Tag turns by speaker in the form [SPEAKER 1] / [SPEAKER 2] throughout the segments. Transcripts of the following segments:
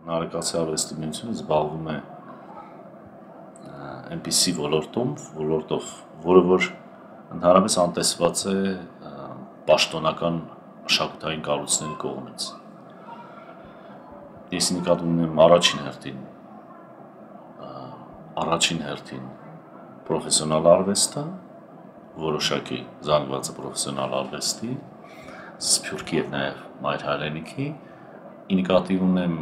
[SPEAKER 1] Նարեկացի արվեստի միությունը զբաղվում է այնպիսի ոլորտով, որը որ ընդհանրապես անտեսված է պաշտոնական մշակութային կառույցների կողմից։ Ես նկատում ունեմ առաջին հերթին պրոֆեսիոնալ արվեստը, որոշակի զանգվածը պրոֆեսիոնալ արվեստի, սփյուռքի եւ նաեւ մայր հայրենիքի, նկատի ունեմ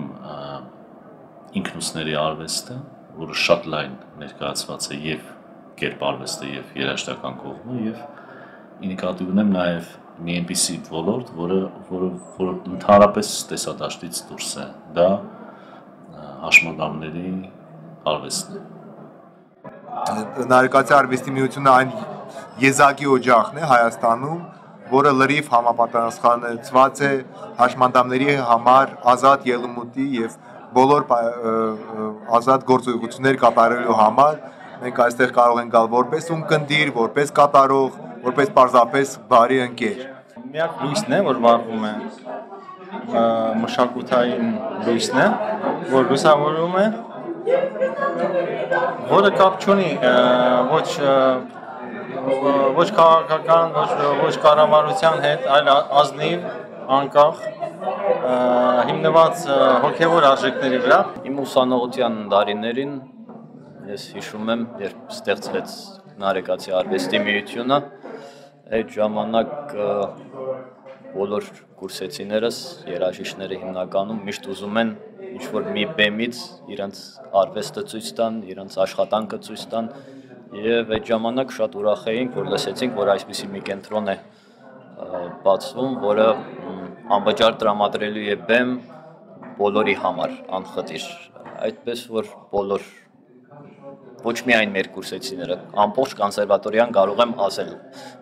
[SPEAKER 1] ինքնուսների արվեստը, որը շատ լայն ներկայացված է եւ կերպարվեստը եւ երաժշտական կողմը եւ նկատի ունեմ նաեւ մի այնպիսի ոլորտ, որը ընդհանրապես տեսադաշտից դուրս է, դա հաշմանդամների արվեստն է։
[SPEAKER 2] Նարեկացի արվեստի միությունը այն եզակի օջախն է Հայաստանում, որը լրիվ համապատասխանեցված է հաշմանդամների համար ազատ ելումուտի եւ բոլոր ազատ գործողություններ կատարելու համար։ Մենք այստեղ կարող ենք գալ որպես ունկնդիր, որպես կատարող, որպես պարզապես բարի ընկեր։
[SPEAKER 3] Միակ լույսն է, որ վարվում է մշակութային լույսն է, որ լուսավորում է, որը կապ չունի ոչ քաղաքական, ոչ կառավարության հետ, այլ ազնիվ, անկախ, հիմնված հոգևոր արժեքների վրա։
[SPEAKER 4] Իմ ուսանողության տարիներին ես հիշում եմ, երբ ստեղծվեց Նարեկացի արվեստի միությունը, այդ ժամանակ բոլոր կուրսեցիներս, երաժիշտները հիմնականում միշտ ուզում են ինչ-որ մի բեմից իրենց արվեստը ցույց տան, իրենց աշխատանքը ցույց տան եւ այդ ժամանակ շատ ուրախ էինք, որ լսեցինք, որ այսպիսի մի կենտրոն է բացվում, որը անվճար տրամադրելու է բեմ բոլորի համար, անխտիր, այդպես որ բոլոր ոչ միայն մեր կուրսեցիները, ամբողջ կոնսերվատորիան կարող եմ ասել,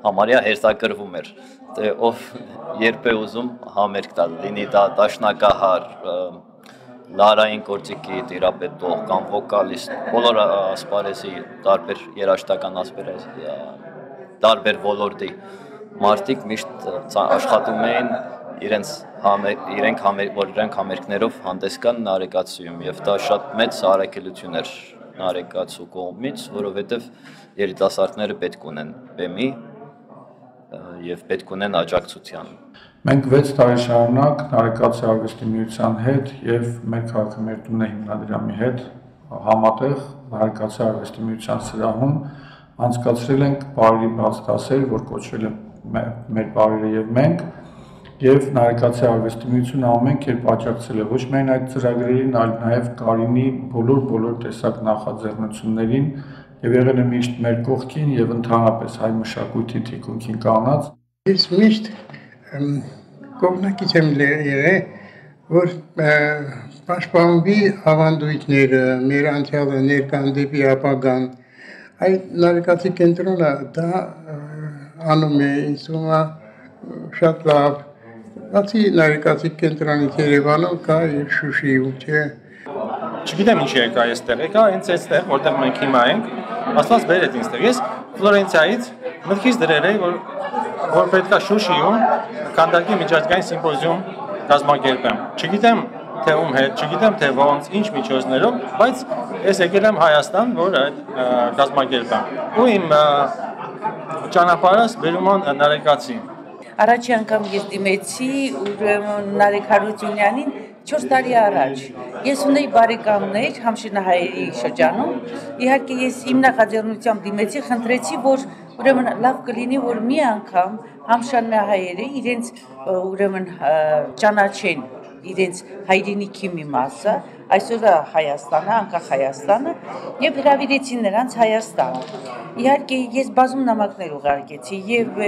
[SPEAKER 4] համարյա հերթակրվում էր, թե ով երբ է ուզում համերգ տալ, լինի դա դաշնակահար, լարային գործիքի տիրապետող կամ վոկալիստ, բոլոր ասպարեզի տարբեր երաժշտական ասպարեզի տարբեր ոլորտի մարդիկ միշտ աշխատում էին իրենք համերգներով հանդես կան Նարեկացիում եւ դա շատ մեծ առաքելություն էր Նարեկացու կողմից, որովհետև երիտասարդները պետք ունեն բեմի եւ պետք ունեն աջակցության։
[SPEAKER 5] Մենք 6 տարի շարունակ Նարեկացի արվեստի միության հետ եւ մեր քաղաքը մեր տունը հիմնադրամի հետ համատեղ Նարեկացի արվեստի միության սրահում անցկացրել ենք բարերի բաց դասեր, որ կոչվել է մեր բարերը եւ մենք եւ Նարեկացի արվեստի միությունը ամեն կերպ աջակցել է ոչ միայն այդ ծրագրերին, այլ նաեւ Կարինի բոլոր տեսակ նախաձեռնություններին եւ եղել է միշտ մեր կողքին եւ ընդհանրապես հայ մշակույթի թիկունքին կանգնած։
[SPEAKER 6] Ես միշտ կողմնակից եմ եղել, որ պաշտպանվի ավանդույթները, մեր անցյալը, ներկան դեպի ապագան։ Այդ Նարեկացի կենտրոնը դա անում է, ինձ թվում է շատ լավ։ Բացի Նարեկացի կենտրոնից Երևանում կա եւ Շուշիում, չէ։
[SPEAKER 3] Չգիտեմ ինչ եկա այստեղ, եկա հենց այստեղ, որտեղ մենք հիմա ենք, ասված բերեց ինձ։ Ես Ֆլորենցիայից մտքից դրել էի, որ պետքա Շուշիում քանդակի միջազգային սիմպոզիում կազմակերպեմ։ Չգիտեմ թե ում հետ, չգիտեմ թե ոնց, ինչ միջոցներով, բայց ես եկել եմ Հայաստան, որ այդ կազմակերպեմ։ Ու իմ ճանապարհս բերում են Նարեկացին։
[SPEAKER 7] Առաջի անգամ ես դիմեցի Նարեկ Հարությունյանին 4 տարի առաջ։ Ես ունեի բարեկամներ Համշինահայերի շրջանում։ Իհարկե ես իմ նախաձեռնությամբ դիմեցի, խնդրեցի, որ ուրեմն լավ կլինի, որ մի անգամ Համշինահայերը իրենց ուրեմն ճանաչեն իրենց հայրենիքի մի մասը, այսօր Հայաստանը, անկախ Հայաստանը, եւ հրավիրեցին նրանց Հայաստան։ Իհարկե ես բազում նամակներ ուղարկեցի եւ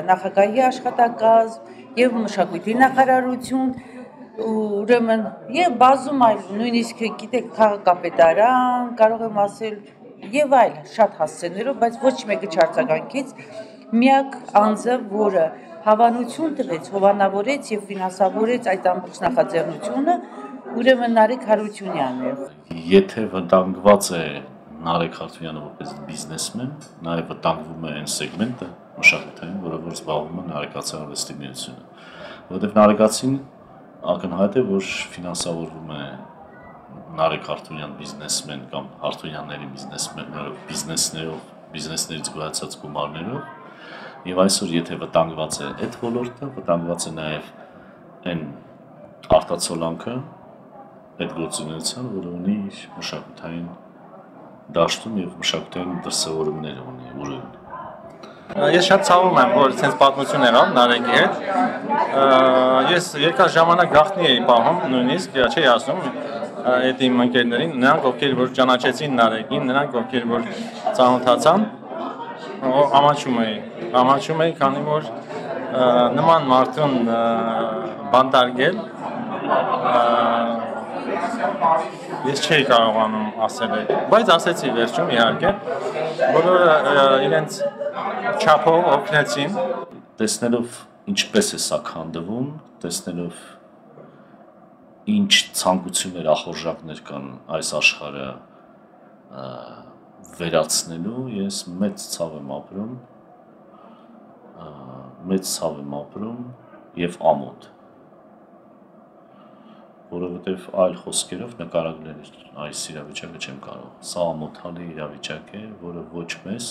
[SPEAKER 7] նախագահի աշխատակազմ, եւ մշակույթի նախարարություն, ուրեմն եւ բազում այլ, նույնիսկ գիտեք քաղաքապետարան, կարող եմ ասել եւ այլ շատ հասցեներով, բայց ոչ մեկը չարձագանքեց։ Միակ անձը, որը հավանություն տվեց, հովանավորեց եւ ֆինանսավորեց այդ ամբողջ նախաձեռնությունը, ուրեմն Նարեկ Հարությունյանն է։
[SPEAKER 1] Եթե վտանգված է Նարեկ Հարությունյանը որպես բիզնեսմեն, նաեւ վտանգվում է այն սեգմենտը մշակութային, որը որ զբաղվում է Նարեկացի արվեստի միությունը, որովհետեւ Նարեկացին ակնհայտ է, որ ֆինանսավորվում է Նարեկ Հարթունյան բիզնեսմեն կամ Հարթունյանների բիզնեսներից գոյացած գումարներով եւ այսօր եթե վտանգված է այդ ոլորտը, վտանգված է նաեւ այն արտացոլանքը այդ գործունեության, որը ունի իր մշակութային դաշտում եւ մշակութային դրսեւորումներ ունի ուրույն։
[SPEAKER 3] Ես շատ ցավում եմ, որ ցենց պատմություն եղավ Նարեկի հետ։ Ես երկար ժամանակ գաղտնի էի պահում, նույնիսկ չի ասում այդ իմ ընկերներին, նրանք ովքեր որ ճանաչեցին Նարեկին, նրանք ովքեր որ ծանոթացան, ամաչում էի, քանի որ նման մարդուն բանտարկել ես չէի կարողանում ասել, բայց ասեցի վերջում իհարկե, բոլորը իրենց չափով օգնեցին։
[SPEAKER 1] Տեսնելով ինչպես է սա քանդվում, տեսնելով ինչ ցանկություններ, ախորժակներ կան այս աշխարհը վերացնելու, ես մեծ ցավ եմ ապրում եւ ամոթ, որովհետեւ այլ խոսքերով նկարագրել այս իրավիճակը չեմ կարող։ Սա ամոթալի իրավիճակ է, որը ոչ մեզ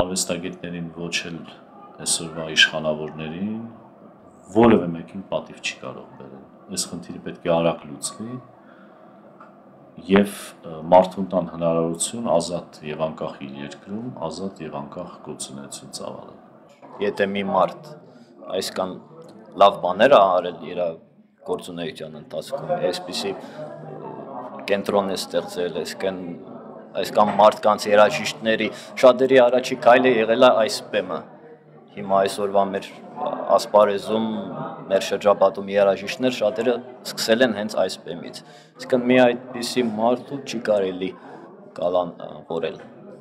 [SPEAKER 1] արվեստագետներին, ոչ էլ այսօրվա իշխանավորներին որևէ մեկին պատիվ չի կարող բերել։ Այս խնդիրը պետք է արագ լուծվի եւ մարդուն տան հնարավորություն ազատ եւ անկախ իր երկրում, ազատ եւ անկախ գործունեություն ծավալել։
[SPEAKER 4] Եթե մի մարդ այսքան լավ բաներ ա արել իր գործունեության ընթացքում, այսպիսի կենտրոն է ստեղծել, այսքան մարդկանց երաժիշտների շատերի առաջի քայլը եղել է այս բեմը։ Հիմա այսօրվա մեր ասպարեզում, մեր շրջապատում երաժիշտներ շատերը սկսել են հենց այս բեմից։ Իսկն մի այդպիսի մարդու չի կարելի կալանավորել,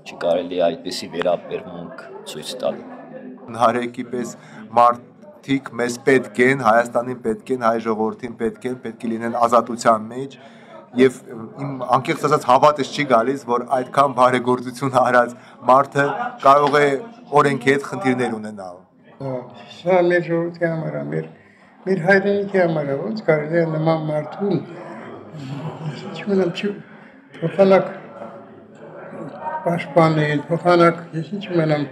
[SPEAKER 4] չի կարելի այդպիսի վերաբերմունք ցույց տալ։
[SPEAKER 2] Նարեկի պես մարդիկ մեզ պետք են, Հայաստանին պետք են, հայ ժողովրդին պետք է լինեն ազատության մեջ եւ իմ անկեղծ ասած հավատս չի գալիս, որ այդքան բարեգործություն արած մարդը կարող է օրենքի հետ խնդիրներ ունենալ։
[SPEAKER 6] Սա մեր ժողովրդի համար է, մեր հայրենիքի համար է, ոնց կարելի է նման մարդուն փոխանակ պաշտպանել, փոխանակ, ես ինչ ունենամ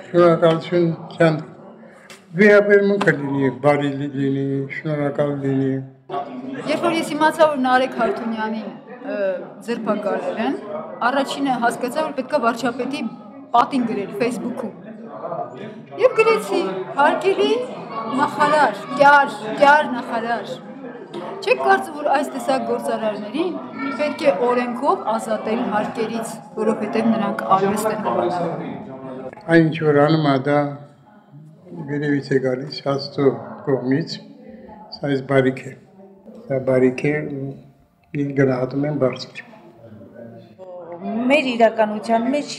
[SPEAKER 6] շնորհակալություն չան վերաբերմունքը լինի, բարի լինի, շնորհակալ լինի։
[SPEAKER 8] Երբ որ ես իմացա, որ Նարեկ Հարթունյանին ձերբակալել են, առաջինը հասկացա, որ պետք է վարչապետի պատին գրել Facebook-ում։ Եվ գրեցի, հարգելի նախարար, կյար նախարար։ Չեք կարծում, որ այս տեսակ գործարարներին պետք է օրենքով ազատել հարկերից, որովհետև նրանք արվեստ են հավանում։
[SPEAKER 6] Այն ինչ որ անում է դա վերևից է գալիս Աստծո կողմից, սա այս բարիք է։ Սա բարիք է, ես գնահատում եմ բարձր։
[SPEAKER 7] Մեր իրականության մեջ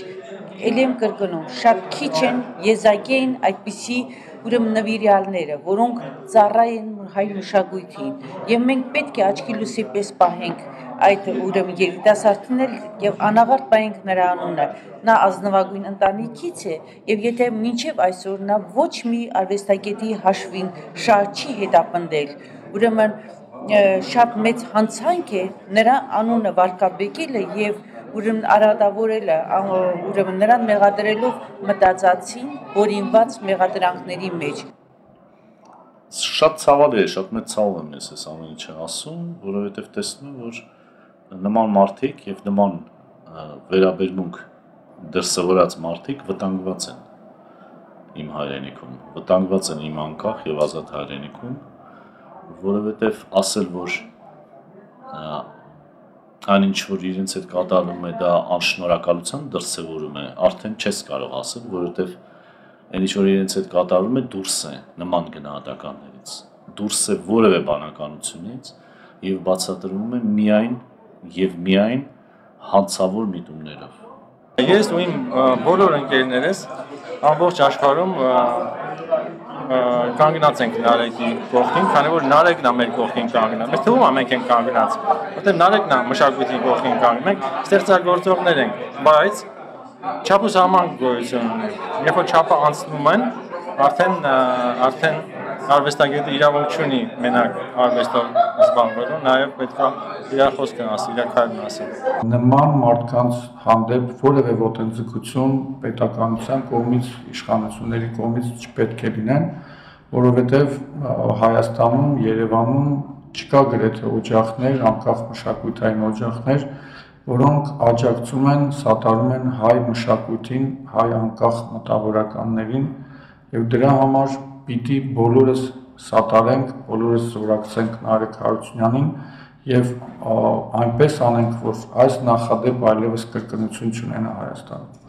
[SPEAKER 7] ել եմ կրկնում, շատ քիչ են եզակի են այդպիսի ուրեմն նվիրյալները, որոնք ծառայեն հայ մշակույթին, եւ մենք պետք է աչքի լույսի պես պահենք այդ ուրեմն երիտասարդին եւ անաղարտ պահենք նրա անունը։ Նա ազնվագույն ընտանիքից է եւ եթե մինչեւ այսօր նա ոչ մի արվեստագետի հաշվին շատ չի հետապնդել, ուրեմն շատ մեծ հանցանք է նրա անունը վարկաբեկելը եւ ուրեմն արադավորելը, ուրեմն նրան մեղադրելով մտածածին, որինված մեղադրանքների մեջ։
[SPEAKER 1] Շատ ցավալի է, շատ մեծ ցավ եմ ես այս ամեն ինչը ասում, որովհետև տեսնում եմ, որ նման մարդիկ եւ նման վերաբերմունք դրսևորած մարդիկ վտանգված են իմ հայրենիքում, վտանգված են իմ անկախ եւ ազատ հայրենիքում, որովհետև ասել, որ այն ինչ որ իրենց հետ կատարվում է դա անշնորհակալության դրսևորում է, արդեն չես կարող ասել, որովհետև այն ինչ որ իրենց հետ կատարվում է դուրս է նման գնահատականներից, դուրս է որևէ բանականությունից եւ բացատրվում է միայն եւ միայն հանցավոր միտումներով։
[SPEAKER 3] Ես ու իմ բոլոր ընկերներս ամբողջ աշխարհում կանգնած ենք Նարեկի կողքին, քանի որ Նարեկն է մեր կողքին կանգնած։ Մենք թվում է մենք ենք կանգնած, որտեղ Նարեկն է մշակույթի կողքին կանգնում։ Մենք ստեղծագործողներ ենք, բայց չափուսահման գոյություն ունի։ Երբ որ չափը անցնում են, արդեն արվեստագետը իրավունք չունի մենակ արվեստով զբաղվելու, նաև պետք է իր խոսքն ասի, իր քայլն ասի։
[SPEAKER 5] Նման մարդկանց հանդեպ որևէ ոտնձգություն պետականության կողմից, իշխանությունների կողմից չպետք է լինեն, որովհետև Հայաստանում, Երևանում չկա գրեթե օջախներ, անկախ մշակութային օջախներ, որոնք աջակցում են, սատարում են հայ մշակույթին, հայ անկախ մտավորականներին եւ դրա համար պիտի բոլորս սատարենք, բոլորս զորակցենք Նարեկ Հարությունյանին եւ այնպես անենք, որ այս նախադեպը այլևս կրկնություն չունենա Հայաստանում։